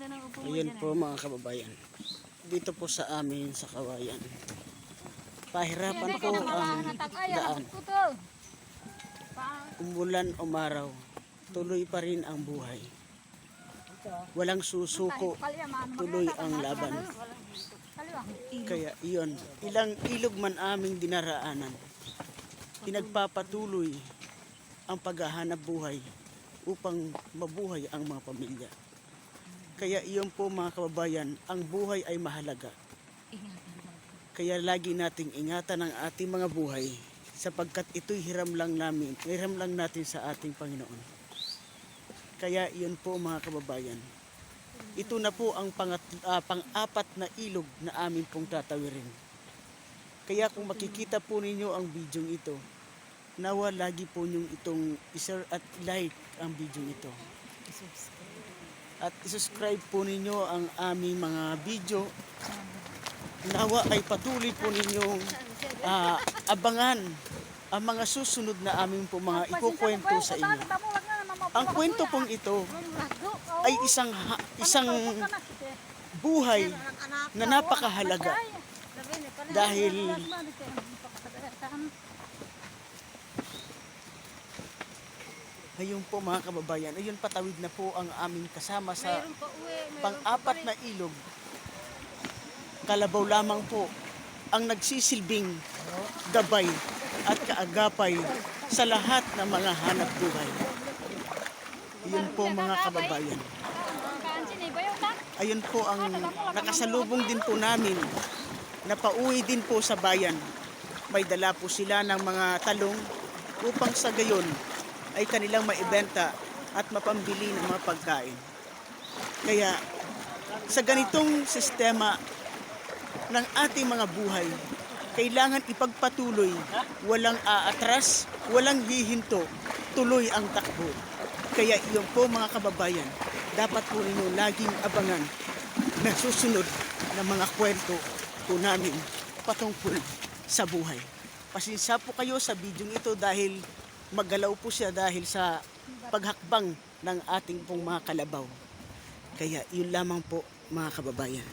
Ayun po mga kababayan. Dito po sa amin sa Kawayan. Pahirapan po ang daan. Umulan umaraw, tuloy pa rin ang buhay. Walang susuko, tuloy ang laban. Kaya iyon, ilang ilog man aming dinaraanan, pinagpapatuloy ang paghahanap buhay upang mabuhay ang mga pamilya. Kaya iyon po mga kababayan, ang buhay ay mahalaga. Kaya lagi nating ingatan ang ating mga buhay sapagkat ito'y hiram lang natin sa ating Panginoon. Kaya iyon po mga kababayan, ito na po ang pang-apat na ilog na amin pong tatawirin. Kaya kung makikita po ninyo ang video ito, nawa lagi po ninyong itong i-share at like ang video ito. At i-subscribe po ninyo ang aming mga video. Nawa ay patuloy po ninyong abangan ang mga susunod na aming po mga ikukwento sa inyo. Ang kwento pong ito ay isang buhay na napakahalaga dahil ayun po mga kababayan, ayun patawid na po ang aming kasama sa pang-apat na ilog. Kalabaw lamang po ang nagsisilbing gabay at kaagapay sa lahat ng mga hanap buhay. Ayun po mga kababayan. Ayun po ang nakasalubong din po namin na pauwi din po sa bayan. May dala po sila ng mga talong upang sa gayon ay kanilang maibenta at mapambili ng mga pagkain. Kaya sa ganitong sistema ng ating mga buhay, kailangan ipagpatuloy, walang aatras, walang hihinto, tuloy ang takbo. Kaya iyon po mga kababayan, dapat po ninyo laging abangan na susunod na mga kwento po namin patungkol sa buhay. Pasensya po kayo sa video ito dahil maggalaw po siya dahil sa paghakbang ng ating pong mga kalabaw. Kaya yun lamang po mga kababayan.